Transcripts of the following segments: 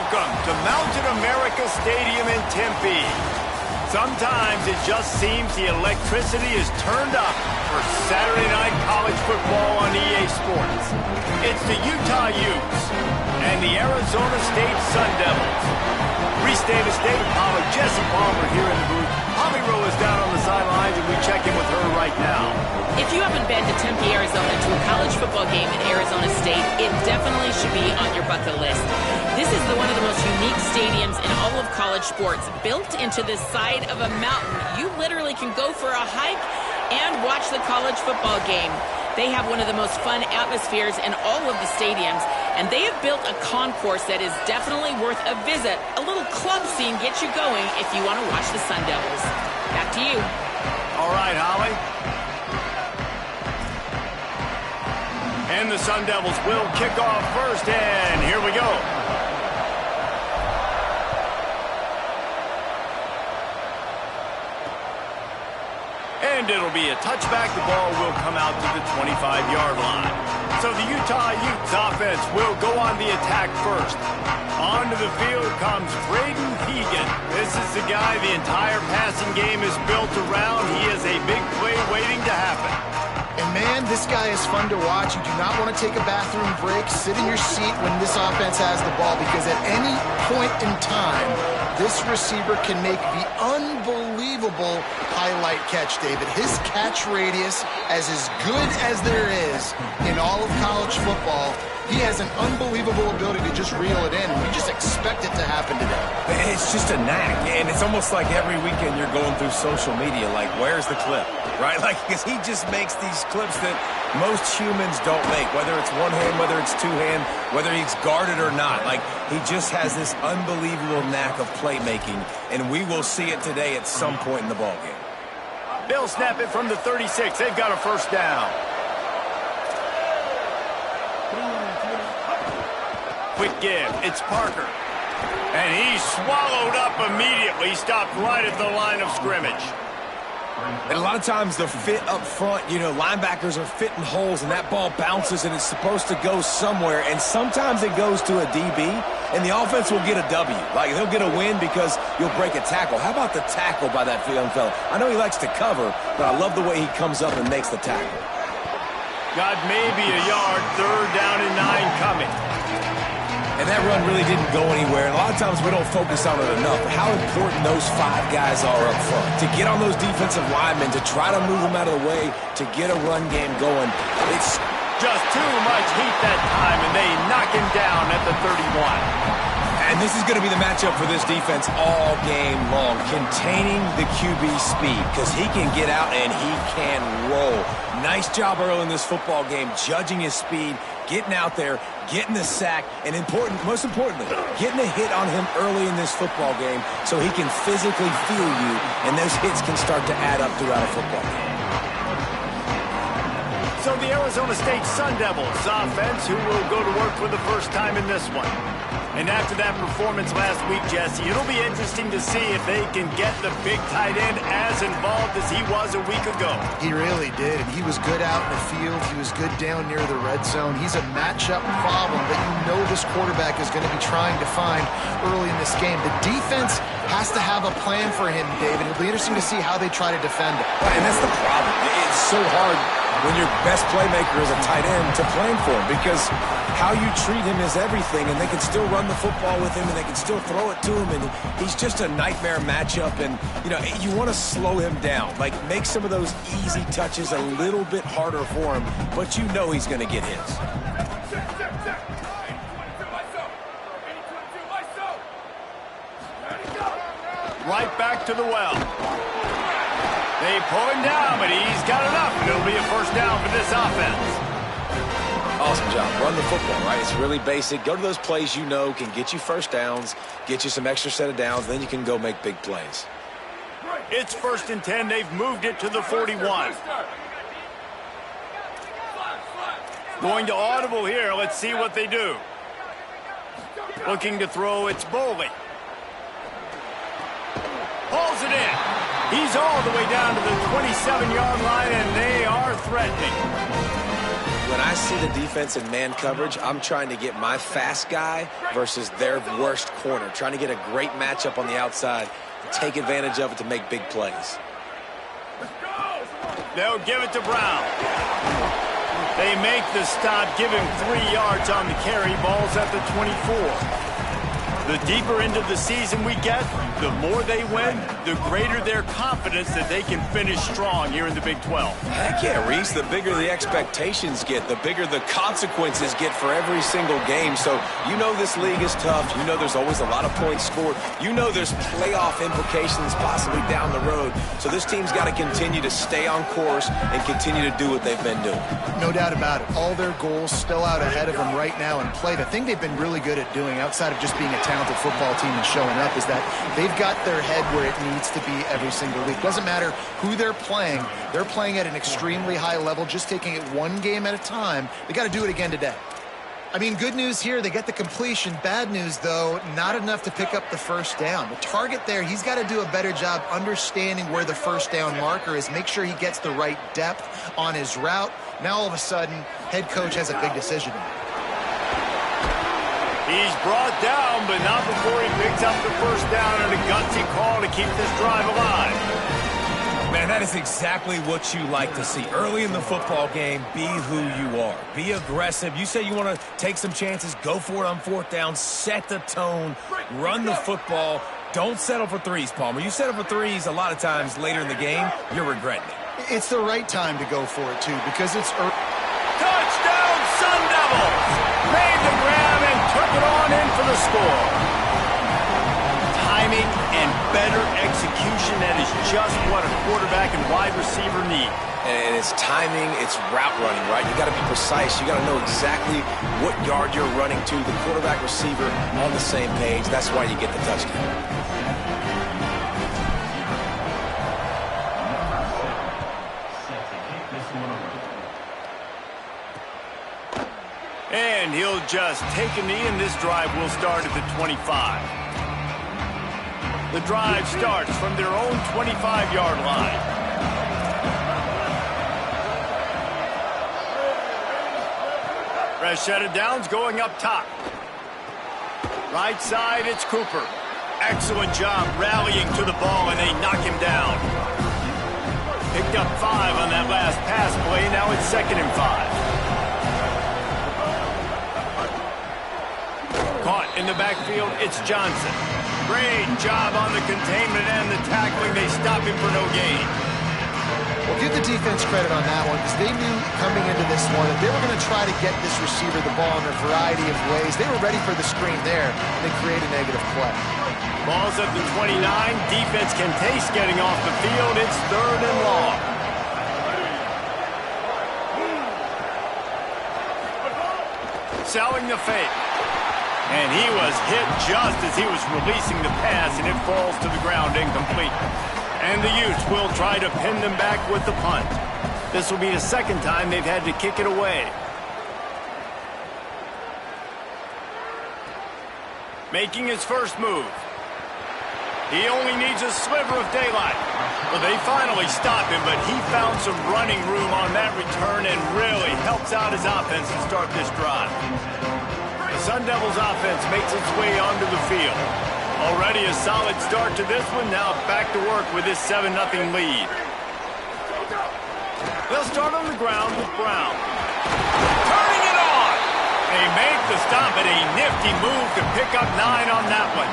Welcome to Mountain America Stadium in Tempe. Sometimes it just seems the electricity is turned up for Saturday night college football on EA Sports. It's the Utah Utes and the Arizona State Sun Devils. Reese Davis, David Pollack, Jesse Palmer here in the booth. Holly Rowe is down on the sidelines, and we check in with her right now. If you haven't been to Tempe, Arizona to a college football game at Arizona State, it definitely should be on your bucket list. This is one of the most unique stadiums in all of college sports. Built into the side of a mountain, you literally can go for a hike and watch the college football game. They have one of the most fun atmospheres in all of the stadiums, and they have built a concourse that is definitely worth a visit. A little club scene gets you going if you want to watch the Sun Devils. Back to you. All right, Holly. And the Sun Devils will kick off first, and here we go. And it'll be a touchback. The ball will come out to the 25-yard line. So the Utah Utes offense will go on the attack first. Onto the field comes Braden Hegan. This is the guy the entire passing game is built around. He is a big play waiting to happen. And man, this guy is fun to watch. You do not want to take a bathroom break. Sit in your seat when this offense has the ball, because at any point in time, this receiver can make the unbelievable highlight catch, David. His catch radius is as good as there is in all of college football. He has an unbelievable ability to just reel it in. We just expect it to happen today. It's just a knack, and it's almost like every weekend you're going through social media, like, where's the clip, right? Like, because he just makes these clips that most humans don't make, whether it's one hand, whether it's two hand, whether he's guarded or not. Like, he just has this unbelievable knack of playmaking, and we will see it today at some point in the ballgame. They'll snap it from the 36. They've got a first down. Quick give. It's Parker. And he's swallowed up immediately. Stopped right at the line of scrimmage. And a lot of times the fit up front, you know, linebackers are fitting holes, and that ball bounces, and it's supposed to go somewhere. And sometimes it goes to a DB, and the offense will get a W. Like, they'll get a win because you'll break a tackle. How about the tackle by that young fella? I know he likes to cover, but I love the way he comes up and makes the tackle. Got maybe a yard. 3rd down and 9 coming. And that run really didn't go anywhere. And a lot of times we don't focus on it enough. How important those 5 guys are up front. To get on those defensive linemen, to try to move them out of the way, to get a run game going. It's just too much heat that time, and they knock him down at the 31. And this is going to be the matchup for this defense all game long. Containing the QB speed, because he can get out and he can roll. Nice job early in this football game, judging his speed, getting out there, getting the sack, and most importantly, getting a hit on him early in this football game so he can physically feel you, and those hits can start to add up throughout a football game. So the Arizona State Sun Devils offense, who will go to work for the first time in this one. And after that performance last week, Jesse, it'll be interesting to see if they can get the big tight end as involved as he was a week ago. He really did, and he was good out in the field. He was good down near the red zone. He's a matchup problem that you know this quarterback is going to be trying to find early in this game. The defense has to have a plan for him, David. It'll be interesting to see how they try to defend it. And that's the problem. It's so hard when your best playmaker is a tight end to plan for him, because how you treat him is everything, and they can still run the football with him, and they can still throw it to him, and he's just a nightmare matchup. And, you know, you want to slow him down, like make some of those easy touches a little bit harder for him, but you know he's going to get his. Right back to the well. They pull him down, but he's got enough, and it'll be a first down for this offense. Awesome job. Run the football, right? It's really basic. Go to those plays you know can get you first downs, get you some extra set of downs, then you can go make big plays. It's 1st and 10. They've moved it to the 41. Going to audible here. Let's see what they do. Looking to throw, it's Boley. Pulls it in. He's all the way down to the 27-yard line, and they are threatening. When I see the defense in man coverage, I'm trying to get my fast guy versus their worst corner, trying to get a great matchup on the outside, take advantage of it to make big plays. They'll give it to Brown. They make the stop, give him 3 yards on the carry. Ball's at the 24. The deeper into the season we get, the more they win, the greater their confidence that they can finish strong here in the Big 12. Heck yeah, Reese. The bigger the expectations get, the bigger the consequences get for every single game. So you know this league is tough. You know there's always a lot of points scored. You know there's playoff implications possibly down the road. So this team's got to continue to stay on course and continue to do what they've been doing. No doubt about it. All their goals still out ahead of them right now in play. The thing they've been really good at doing, outside of just being a talented football team and showing up, is that they've got their head where it needs to be every single week. Doesn't matter who they're playing at an extremely high level, just taking it one game at a time. They got to do it again today. I mean, good news here, they get the completion. Bad news, though, not enough to pick up the first down. The target there, he's got to do a better job understanding where the first down marker is, make sure he gets the right depth on his route. Now, all of a sudden, head coach has a big decision to make. He's brought down, but not before he picks up the first down and a gutsy call to keep this drive alive. Man, that is exactly what you like to see. Early in the football game, be who you are. Be aggressive. You say you want to take some chances, go for it on fourth down, set the tone, run the football. Don't settle for threes, Palmer. You settle for threes a lot of times later in the game, you're regretting it. It's the right time to go for it, too, because it's early. Touchdown, Sun Devils! Made the grab and took it on in for the score. Timing and better execution, that is just what a quarterback and wide receiver need. And it's timing, it's route running, right? You got to be precise. You got to know exactly what yard you're running to. The quarterback, receiver on the same page. That's why you get the touchdown. And he'll just take a knee, and this drive will start at the 25. The drive starts from their own 25-yard line. Fresh set of downs going up top. Right side, it's Cooper. Excellent job rallying to the ball, and they knock him down. Picked up 5 on that last pass play. Now it's 2nd and 5. Caught in the backfield, it's Johnson. Great job on the containment and the tackling. They stop him for no gain. Well, give the defense credit on that one, because they knew coming into this one that they were going to try to get this receiver the ball in a variety of ways. They were ready for the screen there, and they create a negative play. Ball's at the 29. Defense can taste getting off the field. It's 3rd and long. Selling the fake. And he was hit just as he was releasing the pass, and it falls to the ground incomplete. And the Utes will try to pin them back with the punt. This will be the 2nd time they've had to kick it away. Making his first move. He only needs a sliver of daylight. Well, they finally stop him, but he found some running room on that return and really helps out his offense to start this drive. The Sun Devils offense makes its way onto the field. Already a solid start to this one. Now back to work with this 7-0 lead. They'll start on the ground with Brown. Turning it on! They make the stop, at a nifty move to pick up 9 on that one.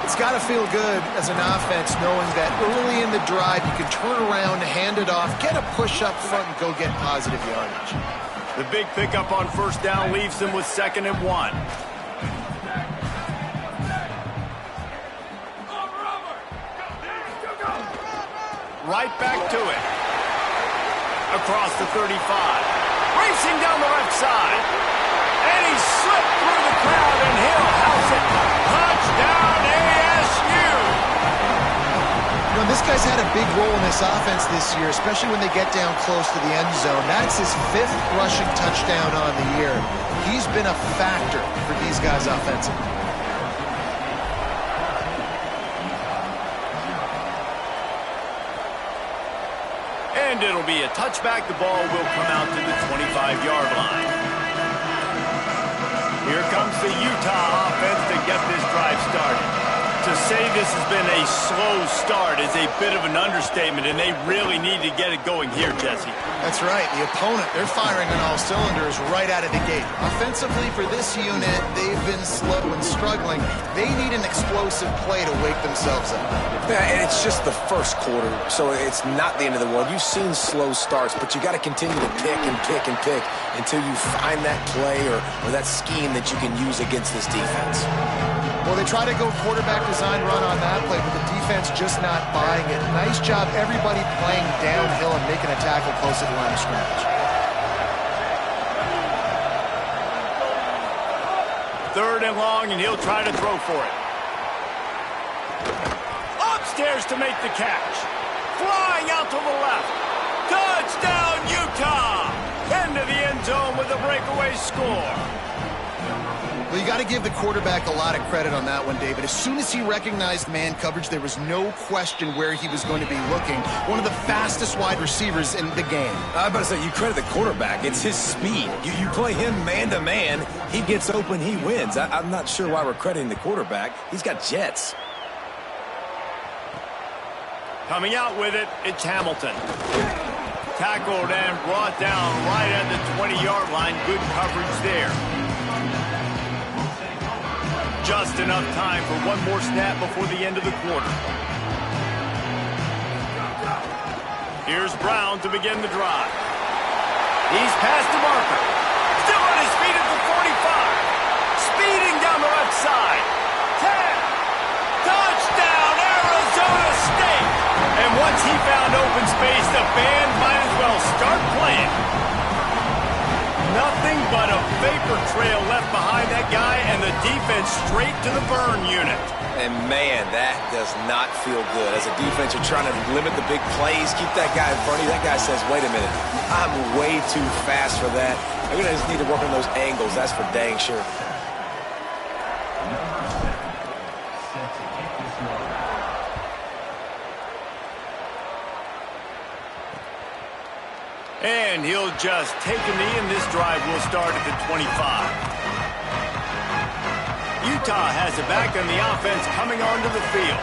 It's got to feel good as an offense knowing that early in the drive you can turn around, hand it off, get a push up front, and go get positive yardage. The big pickup on first down leaves them with 2nd and 1. Right back to it. Across the 35. Racing down the left side. And he slipped through the crowd, and he'll house it. Touchdown, ASU! You know, this guy's had a big role in this offense this year, especially when they get down close to the end zone. That's his 5th rushing touchdown on the year. He's been a factor for these guys offensively. And And it'll be a touchback. The ball will come out to the 25-yard line. Here comes the Utah offense to get this drive started. To say this has been a slow start is a bit of an understatement, and they really need to get it going here, Jesse. That's right. The opponent, they're firing on all cylinders right out of the gate. Offensively, for this unit, they've been slow and struggling. They need an explosive play to wake themselves up. Yeah, and it's just the first quarter, so it's not the end of the world. You've seen slow starts, but you got to continue to pick and pick and pick until you find that play or that scheme that you can use against this defense. Well, they try to go quarterback design run on that play, but the defense just not buying it. Nice job, everybody playing downhill and making a tackle close to the line of scrimmage. Third and long, and he'll try to throw for it. Upstairs to make the catch. Flying out to the left. Touchdown, Utah! Into the end zone with a breakaway score. Well, you got to give the quarterback a lot of credit on that one, David. As soon as he recognized man coverage, there was no question where he was going to be looking. One of the fastest wide receivers in the game. I'm about to say, you credit the quarterback. It's his speed. You play him man-to-man, he gets open, he wins. I'm not sure why we're crediting the quarterback. He's got jets. Coming out with it, it's Hamilton. Tackled and brought down right at the 20-yard line. Good coverage there. Just enough time for one more snap before the end of the quarter. Here's Brown to begin the drive. He's past the marker. Still on his feet at the 45. Speeding down the left side. 10. Touchdown, Arizona State. And once he found open space, the band might as well start playing. Nothing but a vapor trail left behind that guy, and the defense straight to the burn unit. And, man, that does not feel good. As a defense, you're trying to limit the big plays, keep that guy in front of you. That guy says, wait a minute, I'm way too fast for that. I'm going to just need to work on those angles. That's for dang sure. And he'll just take a knee, and this drive will start at the 25. Utah has it back, and the offense coming onto the field.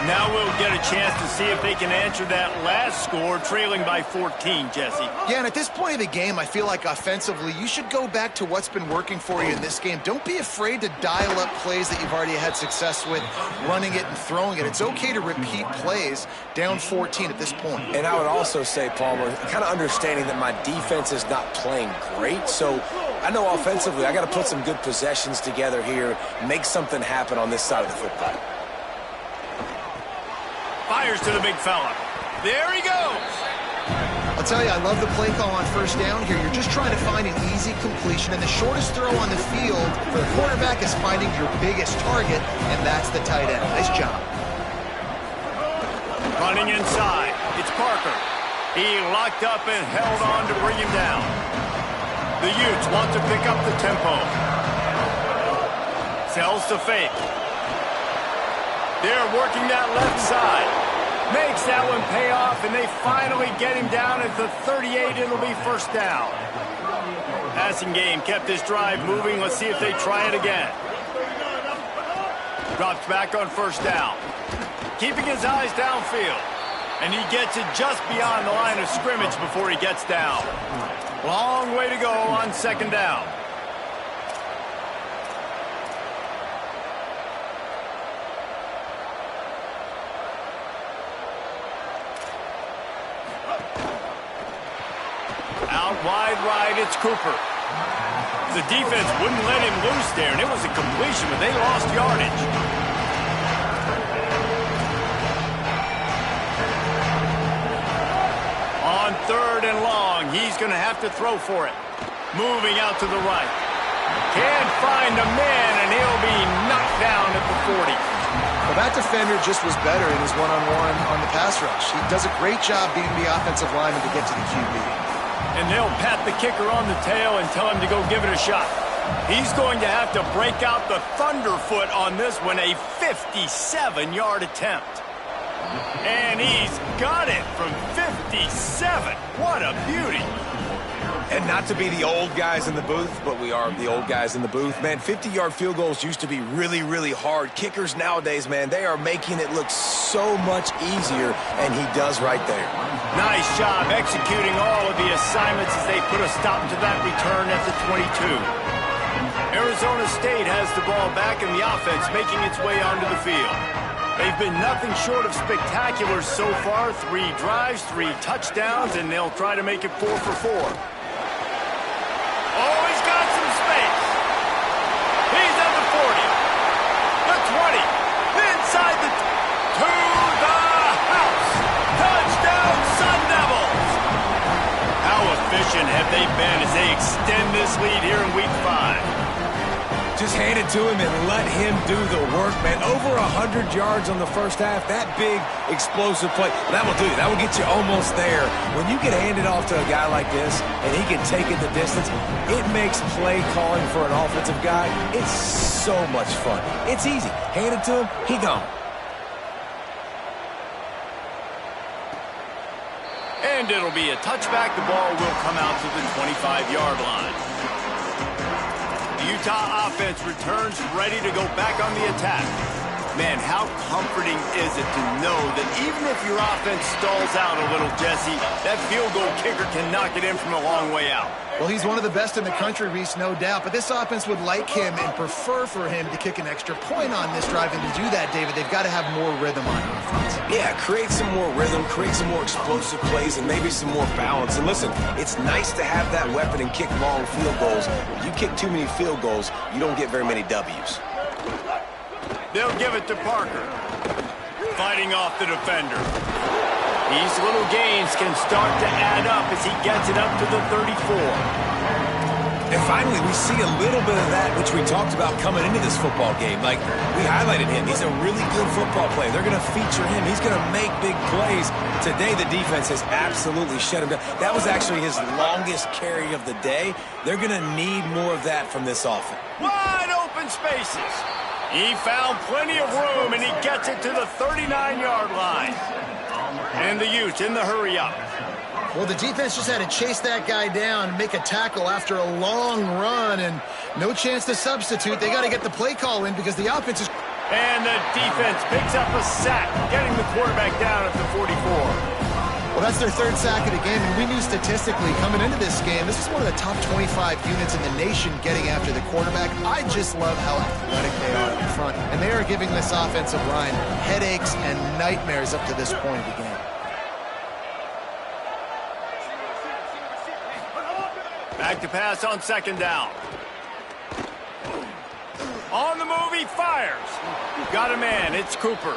Now we'll get a chance to see if they can answer that last score, trailing by 14, Jesse. Yeah, and at this point of the game, I feel like offensively, you should go back to what's been working for you in this game. Don't be afraid to dial up plays that you've already had success with, running it and throwing it. It's okay to repeat plays down 14 at this point. And I would also say, Palmer, kind of understanding that my defense is not playing great, so I know offensively I got to put some good possessions together here, make something happen on this side of the football. Fires to the big fella. There he goes. I'll tell you, I love the play call on first down here. You're just trying to find an easy completion, and the shortest throw on the field for the quarterback is finding your biggest target, and that's the tight end. Nice job. Running inside. It's Parker. He locked up and held on to bring him down. The Utes want to pick up the tempo. Sells to fake. They're working that left side. Makes that one pay off, and they finally get him down at the 38. It'll be first down. Passing game kept this drive moving. Let's see if they try it again. Drops back on first down. Keeping his eyes downfield. And he gets it just beyond the line of scrimmage before he gets down. Long way to go on second down. Out wide right, it's Cooper. The defense wouldn't let him loose there, and it was a completion, but they lost yardage. On third and long, he's going to have to throw for it. Moving out to the right. Can't find a man, and he'll be knocked down at the 40. Well, that defender just was better in his one-on-one on the pass rush. He does a great job beating the offensive lineman to get to the QB. And they'll pat the kicker on the tail and tell him to go give it a shot. He's going to have to break out the thunderfoot on this one, a 57-yard attempt. And he's got it from 57. What a beauty. And not to be the old guys in the booth, but we are the old guys in the booth. Man, 50-yard field goals used to be really, really hard. Kickers nowadays, man, they are making it look so much easier, and he does right there. Nice job executing all of the assignments as they put a stop to that return at the 22. Arizona State has the ball back and the offense making its way onto the field. They've been nothing short of spectacular so far. 3 drives, 3 touchdowns, and they'll try to make it 4 for 4. Oh, he's got some space. He's at the 40, the 20, inside the to the house. Touchdown, Sun Devils. How efficient have they been as they extend this lead here in Week 5? Just hand it to him and let him do the work, man. Over 100 yards on the first half. That big, explosive play. That will do. That will get you almost there. When you get handed off to a guy like this and he can take it the distance, it makes play calling for an offensive guy, it's so much fun. It's easy. Hand it to him, he gone. And it'll be a touchback. The ball will come out to the 25-yard line. The Utah offense returns ready to go back on the attack. Man, how comforting is it to know that even if your offense stalls out a little, Jesse, that field goal kicker can knock it in from a long way out. Well, he's one of the best in the country, Reese, no doubt. But this offense would like him and prefer for him to kick an extra point on this drive. And to do that, David, they've got to have more rhythm on offense. Yeah, create some more rhythm, create some more explosive plays, and maybe some more balance. And listen, it's nice to have that weapon and kick long field goals. If you kick too many field goals, you don't get very many W's. They'll give it to Parker. Fighting off the defender. These little gains can start to add up as he gets it up to the 34. And finally, we see a little bit of that, which we talked about coming into this football game. Like, we highlighted him. He's a really good football player. They're going to feature him. He's going to make big plays. Today, the defense has absolutely shut him down. That was actually his longest carry of the day. They're going to need more of that from this offense. Wide open spaces. He found plenty of room, and he gets it to the 39-yard line. And the Utes in the hurry-up. Well, the defense just had to chase that guy down and make a tackle after a long run, and no chance to substitute. They got to get the play call in because the offense is... And the defense picks up a sack, getting the quarterback down at the 44. Well, that's their 3rd sack of the game, and we knew statistically coming into this game, this is one of the top 25 units in the nation getting after the quarterback. I just love how athletic they are up front, and they are giving this offensive line headaches and nightmares up to this point of the game. Back to pass on 2nd down. On the move, he fires. Got a man, it's Cooper.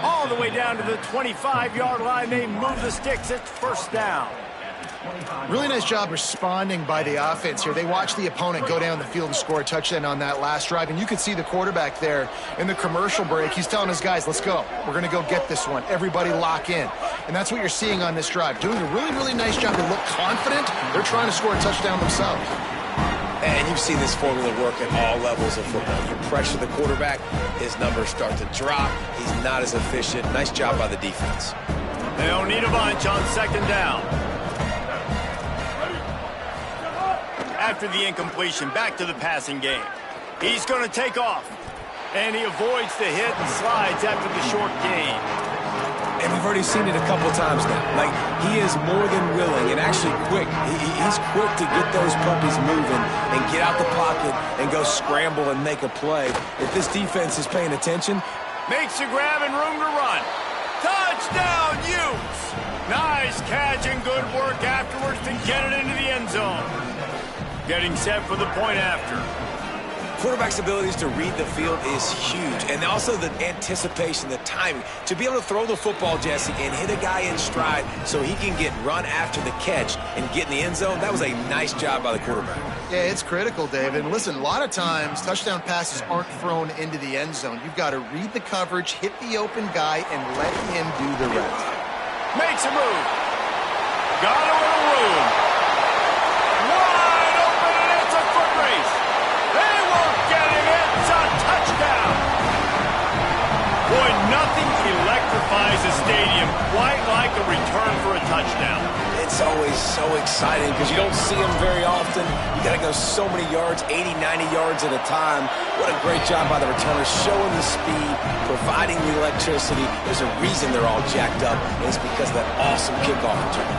All the way down to the 25-yard line, they move the sticks, it's 1st down. Really nice job responding by the offense here. They watched the opponent go down the field and score a touchdown on that last drive, and you could see the quarterback there in the commercial break. He's telling his guys, let's go. We're going to go get this one. Everybody lock in. And that's what you're seeing on this drive. Doing a really, really nice job to look confident. They're trying to score a touchdown themselves. And you've seen this formula work at all levels of football. You pressure the quarterback, his numbers start to drop. He's not as efficient. Nice job by the defense. They'll need a bunch on 2nd down. After the incompletion, back to the passing game. He's going to take off. And he avoids the hit and slides after the short gain. And we've already seen it a couple times now. Like, he is more than willing and actually quick. He's quick to get those puppies moving and get out the pocket and go scramble and make a play. If this defense is paying attention. Makes a grab and room to run. Touchdown, Utes! Nice catch and good work afterwards to get it into the end zone. Getting set for the point after. Quarterback's abilities to read the field is huge. And also the anticipation, the timing. To be able to throw the football, Jesse, and hit a guy in stride so he can get run after the catch and get in the end zone, that was a nice job by the quarterback. Yeah, it's critical, David. And listen, a lot of times touchdown passes aren't thrown into the end zone. You've got to read the coverage, hit the open guy, and let him do the rest. Makes a move. Got a little room. Wide open, and it's a foot race. They won't get him. It's a touchdown. Boy, nothing electrifies a exciting because you don't see them very often. You got to go so many yards, 80, 90 yards at a time. What a great job by the returners, showing the speed, providing the electricity. There's a reason they're all jacked up, and it's because of that awesome kickoff return.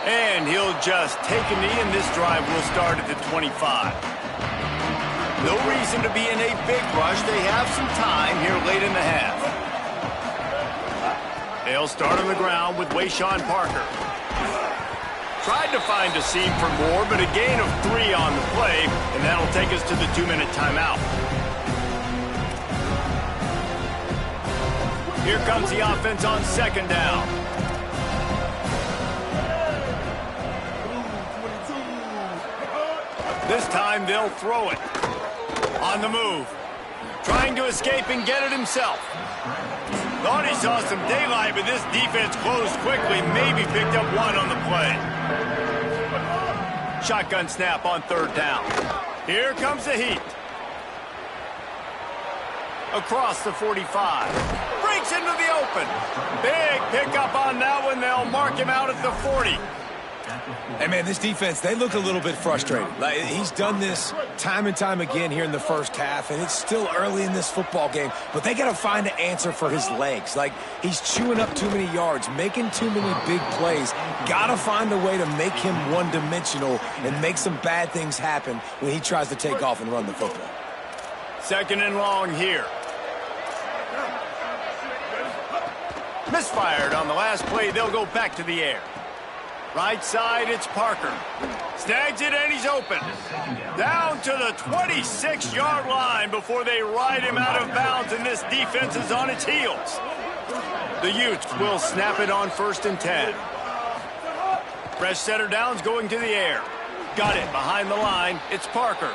And he'll just take a knee, and this drive will start at the 25. No reason to be in a big rush. They have some time here late in the half. They'll start on the ground with Wayshawn Parker. Tried to find a seam for more, but a gain of 3 on the play, and that'll take us to the 2-minute timeout. Here comes the offense on second down. This time they'll throw it. On the move. Trying to escape and get it himself. Thought he saw some daylight, but this defense closed quickly. Maybe picked up 1 on the play. Shotgun snap on third down. Here comes the heat. Across the 45. Breaks into the open. Big pickup on that one. They'll mark him out at the 40. Hey, man, this defense, they look a little bit frustrated. Like, he's done this time and time again here in the first half, and it's still early in this football game, but they got to find an answer for his legs. Like, he's chewing up too many yards, making too many big plays. Got to find a way to make him one-dimensional and make some bad things happen when he tries to take off and run the football. Second and long here. Misfired on the last play. They'll go back to the air. Right side, it's Parker. Snags it, and he's open. Down to the 26-yard line before they ride him out of bounds, and this defense is on its heels. The Utes will snap it on 1st and 10. Fresh setter downs going to the air. Got it behind the line. It's Parker.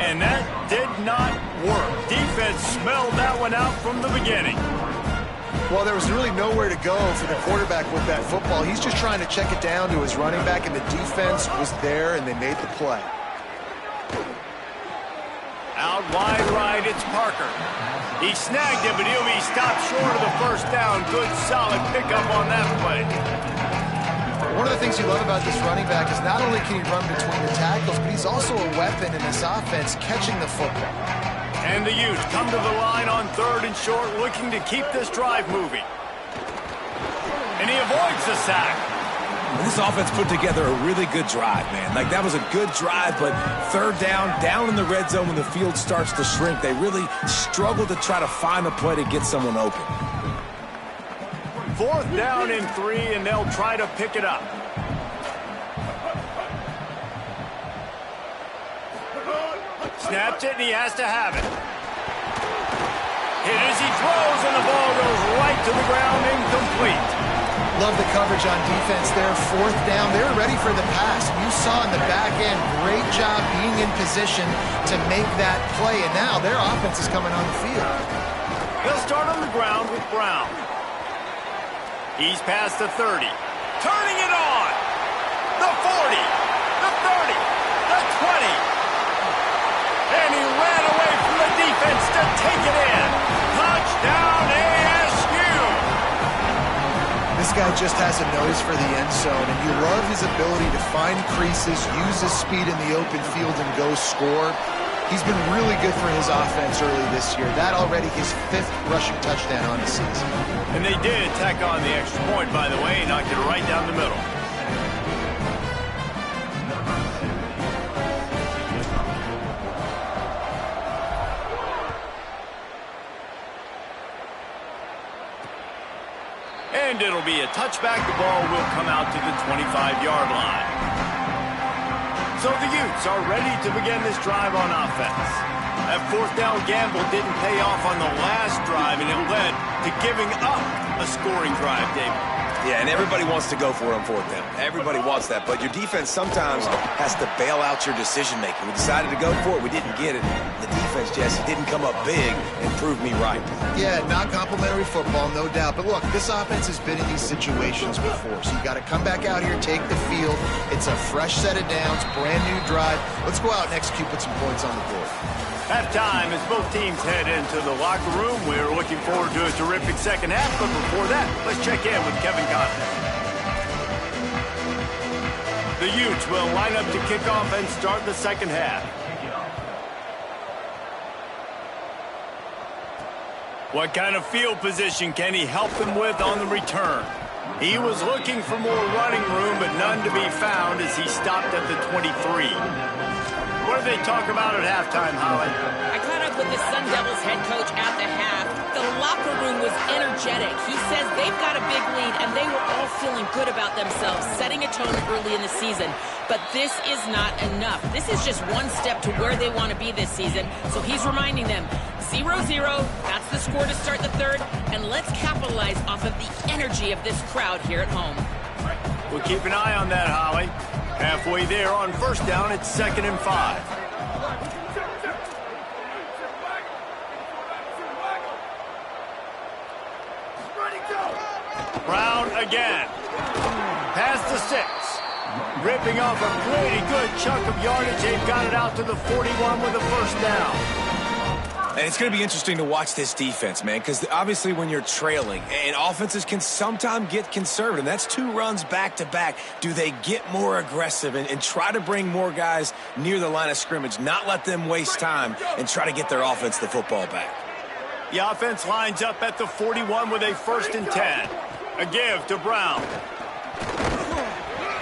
And that did not work. Defense smelled that one out from the beginning. Well, there was really nowhere to go for the quarterback with that football. He's just trying to check it down to his running back, and the defense was there, and they made the play. Out wide right, it's Parker. He snagged it, but he'll be stopped short of the first down. Good, solid pickup on that play. One of the things you love about this running back is not only can he run between the tackles, but he's also a weapon in this offense catching the football. And the Utes come to the line on 3rd and short, looking to keep this drive moving. And he avoids the sack. This offense put together a really good drive, man. Like, that was a good drive, but third down in the red zone when the field starts to shrink, they really struggle to try to find a play to get someone open. 4th down and 3, and they'll try to pick it up. Snaps it, and he has to have it. Hit as he throws, and the ball goes right to the ground, incomplete. Love the coverage on defense there. 4th down, they were ready for the pass. You saw in the back end, great job being in position to make that play, and now their offense is coming on the field. They'll start on the ground with Brown. He's past the 30. Turning it on. The 40. The 30. The 20. And he ran away from the defense to take it in. Touchdown, ASU! This guy just has a nose for the end zone, and you love his ability to find creases, use his speed in the open field, and go score. He's been really good for his offense early this year. That already his 5th rushing touchdown on the season. And they did tack on the extra point, by the way, and knocked it right down the middle. And it'll be a touchback. The ball will come out to the 25-yard line. So the Utes are ready to begin this drive on offense. That 4th down gamble didn't pay off on the last drive, and it led to giving up a scoring drive, David. Yeah, and everybody wants to go for it on 4th down. Everybody wants that, but your defense sometimes has to bail out your decision-making. We decided to go for it. We didn't get it. The defense, Jesse, didn't come up big and prove me right. Yeah, not complimentary football, no doubt. But look, this offense has been in these situations before, so you got to come back out here, take the field. It's a fresh set of downs, brand new drive. Let's go out and execute, put some points on the board. Halftime as both teams head into the locker room. We're looking forward to a terrific second half, but before that, let's check in with Kevin Conley. The Utes will line up to kick off and start the second half. What kind of field position can he help them with on the return? He was looking for more running room, but none to be found as he stopped at the 23. What did they talk about at halftime, Holly? I caught up with the Sun Devils head coach at the half. The locker room was energetic. He says they've got a big lead, and they were all feeling good about themselves, setting a tone early in the season. But this is not enough. This is just one step to where they want to be this season. So he's reminding them, 0-0, that's the score to start the third, and let's capitalize off of the energy of this crowd here at home. We'll keep an eye on that, Holly. Halfway there on first down, it's 2nd and 5. Brown again. Past the 6. Ripping off a pretty good chunk of yardage. They've got it out to the 41 with a first down. And it's going to be interesting to watch this defense, man, because obviously when you're trailing, and offenses can sometimes get conservative, and that's 2 runs back-to-back. Do they get more aggressive and try to bring more guys near the line of scrimmage, not let them waste time, and try to get their offense the football back? The offense lines up at the 41 with a 1st and 10. A give to Brown.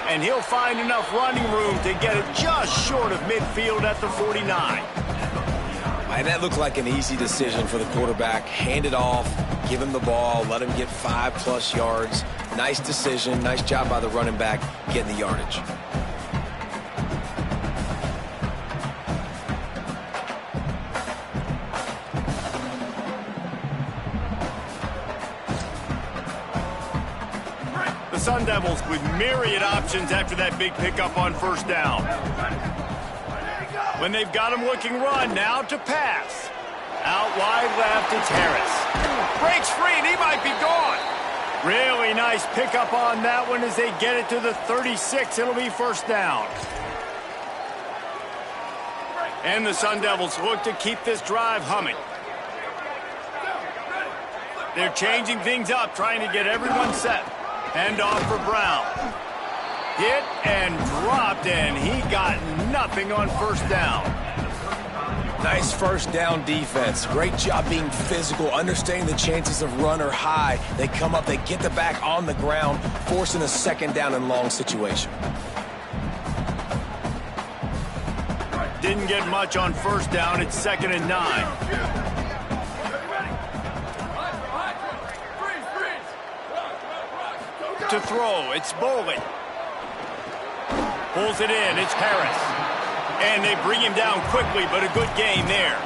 And he'll find enough running room to get it just short of midfield at the 49. And that looked like an easy decision for the quarterback. Hand it off, give him the ball, let him get 5+ yards. Nice decision, nice job by the running back getting the yardage. The Sun Devils with myriad options after that big pickup on first down. When they've got him looking run, now to pass. Out wide left, it's Harris. Breaks free, and he might be gone. Really nice pickup on that one as they get it to the 36. It'll be first down. And the Sun Devils look to keep this drive humming. They're changing things up, trying to get everyone set. Hand off for Brown. Hit and dropped, and he got nothing on first down. Nice first down defense. Great job being physical, understanding the chances of run are high. They come up, they get the back on the ground, forcing a 2nd down and long situation. Didn't get much on first down. It's 2nd and 9. To throw, it's Boley. Pulls it in, it's Harris. And they bring him down quickly, but a good gain there.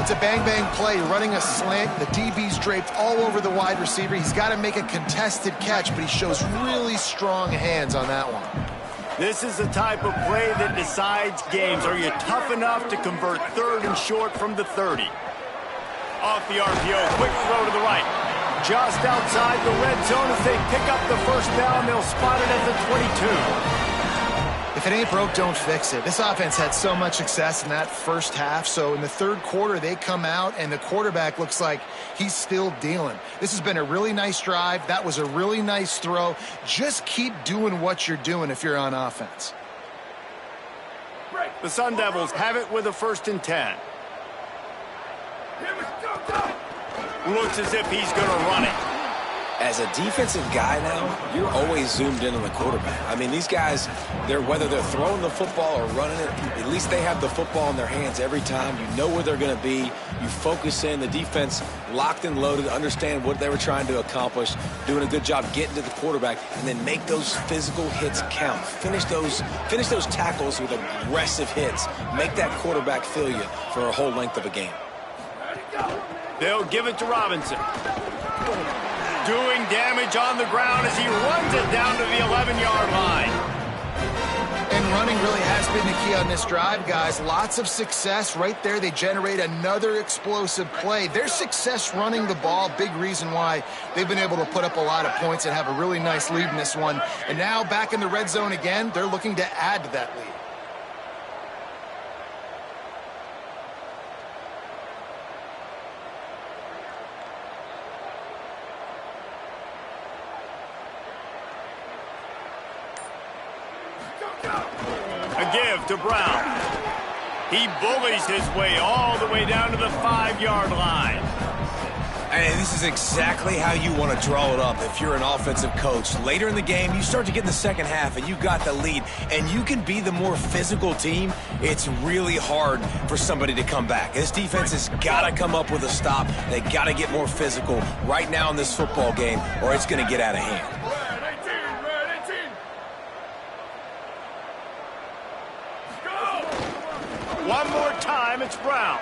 It's a bang-bang play, running a slant. The DB's draped all over the wide receiver. He's got to make a contested catch, but he shows really strong hands on that one. This is the type of play that decides games. Are you tough enough to convert 3rd and short from the 30? Off the RPO, quick throw to the right. Just outside the red zone as they pick up the first down. They'll spot it at the 22. If it ain't broke, don't fix it. This offense had so much success in that first half, so in the 3rd quarter, they come out, and the quarterback looks like he's still dealing. This has been a really nice drive. That was a really nice throw. Just keep doing what you're doing if you're on offense. The Sun Devils have it with a 1st and 10. Looks as if he's going to run it. As a defensive guy now, you're always zoomed in on the quarterback. I mean, these guys, whether they're throwing the football or running it, at least they have the football in their hands every time. You know where they're going to be. You focus in. The defense locked and loaded, understand what they were trying to accomplish, doing a good job getting to the quarterback, and then make those physical hits count. Finish those tackles with aggressive hits. Make that quarterback feel you for a whole length of a game. They'll give it to Robinson. Doing damage on the ground as he runs it down to the 11-yard line. And running really has been the key on this drive, guys. Lots of success right there. They generate another explosive play. Their success running the ball, big reason why they've been able to put up a lot of points and have a really nice lead in this one. And now back in the red zone again, they're looking to add to that lead. A give to Brown. He bullies his way all the way down to the 5-yard line. And this is exactly how you want to draw it up if you're an offensive coach. Later in the game, you start to get in the second half, and you got the lead, and you can be the more physical team. It's really hard for somebody to come back. This defense has got to come up with a stop. They got to get more physical right now in this football game, or it's going to get out of hand. One more time, it's Brown.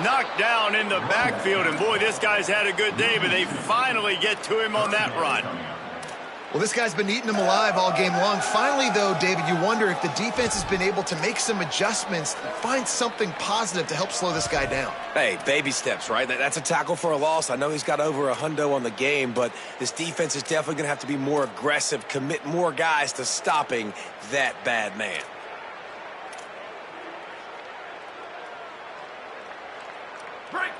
Knocked down in the backfield, and boy, this guy's had a good day, but they finally get to him on that run. Well, this guy's been eating them alive all game long. Finally, though, David, you wonder if the defense has been able to make some adjustments, find something positive to help slow this guy down. Hey, baby steps, right? That's a tackle for a loss. I know he's got over a hundo on the game, but this defense is definitely going to have to be more aggressive, commit more guys to stopping that bad man.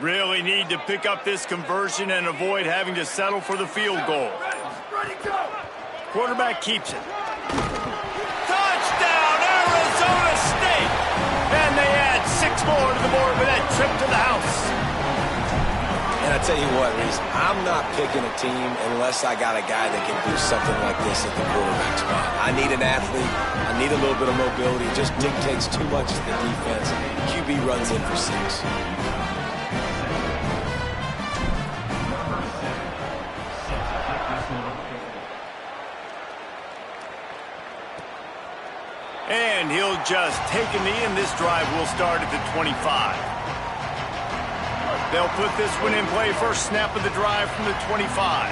Really need to pick up this conversion and avoid having to settle for the field goal. Quarterback keeps it. Touchdown, Arizona State! And they add 6 more to the board with that trip to the house. And I tell you what, Reese, I'm not picking a team unless I got a guy that can do something like this at the quarterback spot. I need an athlete. I need a little bit of mobility. It just dictates too much to the defense. QB runs in for 6. And he'll just take a knee, and this drive will start at the 25. They'll put this one in play. First snap of the drive from the 25.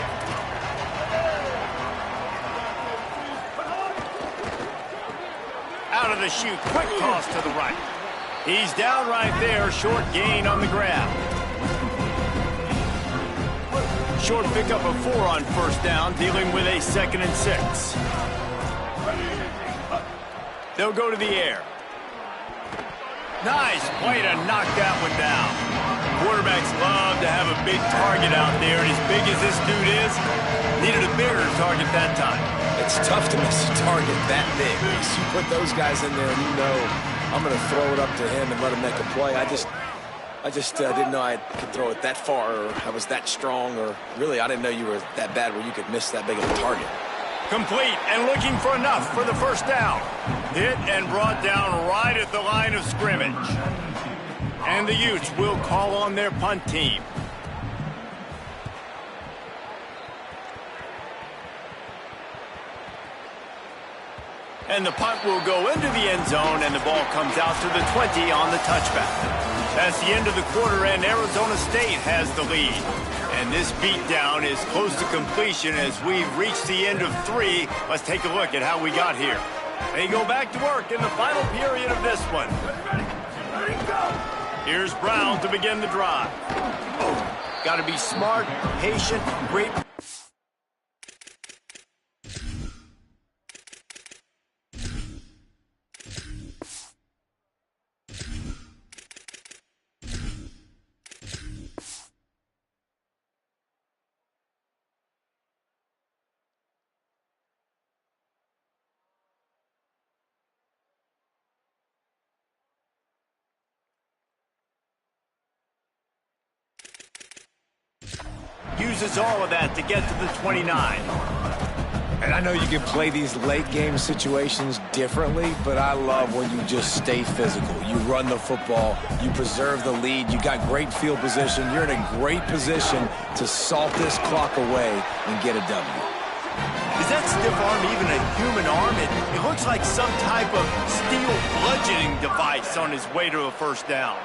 Out of the chute, quick toss to the right. He's down right there, short gain on the grab. Short pickup of 4 on first down, dealing with a 2nd and 6. They'll go to the air. Nice play to knock that one down. Quarterbacks love to have a big target out there, and as big as this dude is, needed a bigger target that time. It's tough to miss a target that big. You put those guys in there, and you know I'm going to throw it up to him and let him make a play. I just didn't know I could throw it that far, or I was that strong, or really I didn't know you were that bad where you could miss that big of a target. Complete and looking for enough for the first down. Hit and brought down right at the line of scrimmage. And the Utes will call on their punt team. And the punt will go into the end zone, and the ball comes out to the 20 on the touchback. That's the end of the quarter, and Arizona State has the lead. And this beatdown is close to completion as we've reached the end of 3. Let's take a look at how we got here. They go back to work in the final period of this one. Here's Brown to begin the drive. Got to be smart, patient, great. Uses all of that to get to the 29. And I know you can play these late game situations differently, but I love when you just stay physical. You run the football, you preserve the lead, you got great field position, you're in a great position to salt this clock away and get a W. Is that stiff arm even a human arm? It looks like some type of steel bludgeoning device on his way to a first down.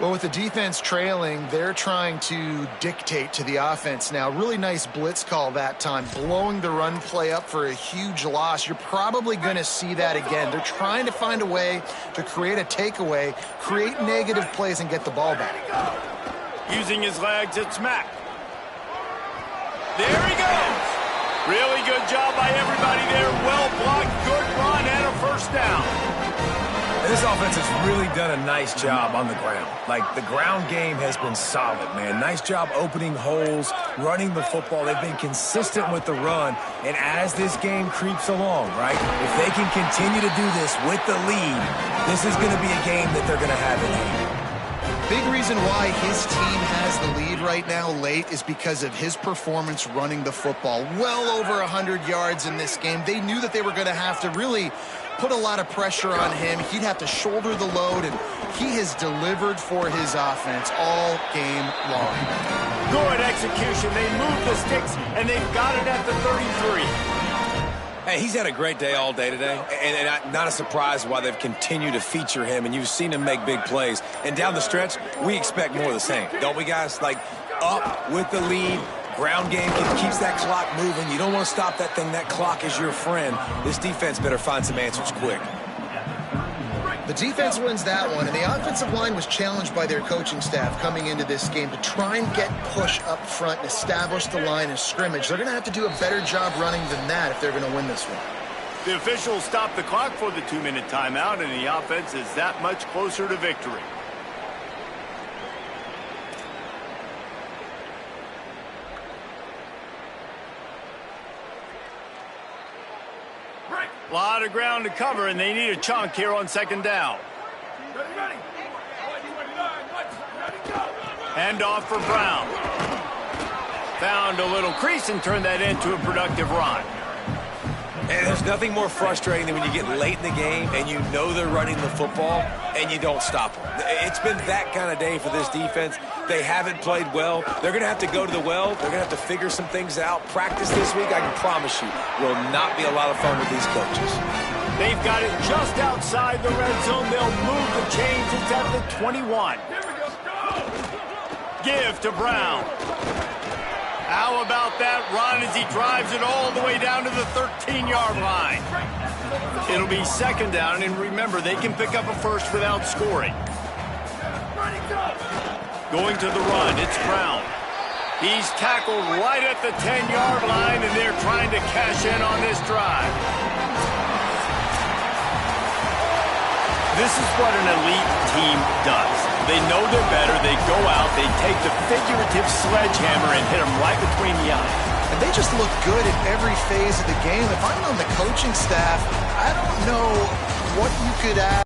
Well, with the defense trailing, they're trying to dictate to the offense now. Really nice blitz call that time, blowing the run play up for a huge loss. You're probably going to see that again. They're trying to find a way to create a takeaway, create negative plays, and get the ball back. Using his legs, it's Mack. There he goes. Really good job by everybody there. Well blocked, good run, and a first down. This offense has really done a nice job on the ground. Like, the ground game has been solid, man. Nice job opening holes, running the football. They've been consistent with the run. And as this game creeps along, right, if they can continue to do this with the lead, this is going to be a game that they're going to have in hand. Big reason why his team has the lead right now late is because of his performance running the football. Well over 100 yards in this game. They knew that they were going to have to really put a lot of pressure on him. He'd have to shoulder the load, and he has delivered for his offense all game long. Good execution. They moved the sticks, and they've got it at the 33. Hey, he's had a great day all day today, and not a surprise why they've continued to feature him, and you've seen him make big plays. And down the stretch, we expect more of the same, don't we, guys? Like, up with the lead, ground game keeps that clock moving. You don't want to stop that thing. That clock is your friend. This defense better find some answers quick. The defense wins that one, and the offensive line was challenged by their coaching staff coming into this game to try and get push up front and establish the line of scrimmage. They're going to have to do a better job running than that if they're going to win this one. The officials stopped the clock for the 2-minute timeout, and the offense is that much closer to victory. A lot of ground to cover, and they need a chunk here on second down. Hand off for Brown. Found a little crease and turned that into a productive run. And there's nothing more frustrating than when you get late in the game and you know they're running the football and you don't stop them. It's been that kind of day for this defense. They haven't played well. They're going to have to go to the well. They're going to have to figure some things out. Practice this week, I can promise you, will not be a lot of fun with these coaches. They've got it just outside the red zone. They'll move the chains. It's at the 21. Give to Brown. How about that run as he drives it all the way down to the 13-yard line? It'll be second down, and remember, they can pick up a first without scoring. Going to the run, it's Brown. He's tackled right at the 10-yard line, and they're trying to cash in on this drive. This is what an elite team does. They know they're better. They go out. They take the figurative sledgehammer and hit them right between the eyes. And they just look good in every phase of the game. If I'm on the coaching staff, I don't know what you could add.